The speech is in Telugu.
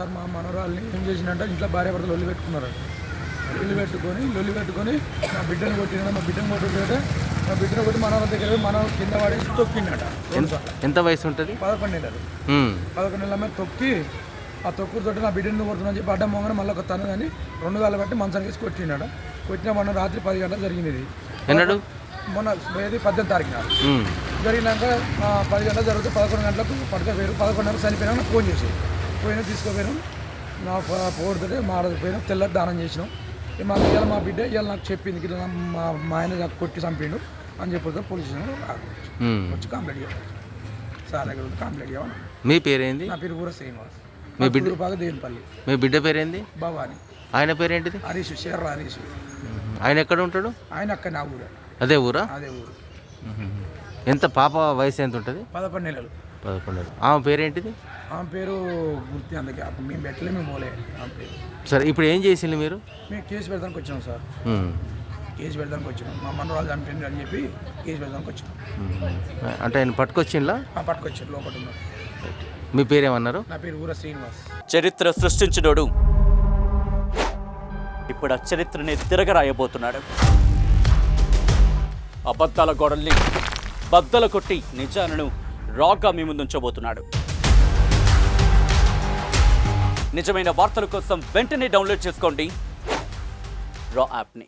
సార్ మా మనవరాల్ని ఏం చేసిందంటే ఇంట్లో భార్య భర్తలు లొల్లి పెట్టుకున్నారు. లొల్లి పెట్టుకొని మా బిడ్డను కొట్టిన మా బిడ్డను కొట్టితే మా బిడ్డను కొట్టి మనవరాల దగ్గర మన కింద పడేసి తొక్కిండట. ఎంత వయసు ఉంటుంది? 11 నెలలు. 11 నెలల మీద తొక్కి ఆ తొక్కుడుతోటి నా బిడ్డను కొడుతున్నా చెప్పి అడ్డం మొంగన మళ్ళీ ఒక తను కానీ 2 గాలు బట్టి మంచానికి వేసి కొట్టినాడ. కొట్టిన మొన్న రాత్రి 10 గంటలకు జరిగింది. ఇది మొన్న 18 తారీఖున జరిగినాక 10 గంటలకు జరిగితే 11 గంటలకు పడకపోయారు. 11 గంటలకు చనిపోయినా నాకు ఫోన్ చేసి పోయినా తీసుకుపోయాను. నా పోడుతుంటే మాడకపోయినా తెల్లటి దానం చేసినాం. మాకు ఇవాళ మా బిడ్డ ఇవాళ నాకు చెప్పింది ఇట్లా మా ఆయన నాకు కొట్టి చంపిండు అని చెప్పి పోలీస్ స్టేషన్ వచ్చి కంప్లైంట్ చేయాలి. సార్ దగ్గర కంప్లైంట్ చేయాలి. మీ పేరేంది? నా పేరు ఊర శ్రీనివాస్. మీ బిడ్డ బాగా దేనిపల్లి. మీ బిడ్డ పేరేంది? భవాని. ఆయన పేరేంటిది? హరీష్, షేర్ల హరీష్. ఆయన ఎక్కడ ఉంటాడు? ఆయన అక్కడ నా ఊరే. అదే ఊరా? అదే ఊరు. ఎంత పాప వయసు ఎంత ఉంటుంది? 11 నెలలు. 11 నెలలు. ఆమె పేరేంటిది? ఆమె పేరు గుర్తి అందుకే అప్పుడు మేము పెట్టలే, మేము పోలే ఆమె పేరు. సరే ఇప్పుడు ఏం చేసింది మీరు? మేము కేసు పెడతానికి వచ్చినాం సార్. కేసు పెడతానికి వచ్చినాం. మా మనవరాలు చనిపోయింది అని చెప్పి కేసు పెడతానికి వచ్చినాం. అంటే ఆయన పట్టుకొచ్చిందా? పట్టుకొచ్చారు, లోపల ఉన్నారు. మీ పేరేమన్నారు? నా పేరు ఊర శ్రీనివాస్. చరిత్ర సృష్టించినోడు ఇప్పుడు ఆ చరిత్రని తిరగరాయబోతున్నాడు. అబద్ధాల గోడల్ని బద్దలు కొట్టి నిజాలను రాగా మీ ముందుంచబోతున్నాడు. నిజమైన వార్తల కోసం వెంటనే డౌన్లోడ్ చేసుకోండి రా యాప్ని.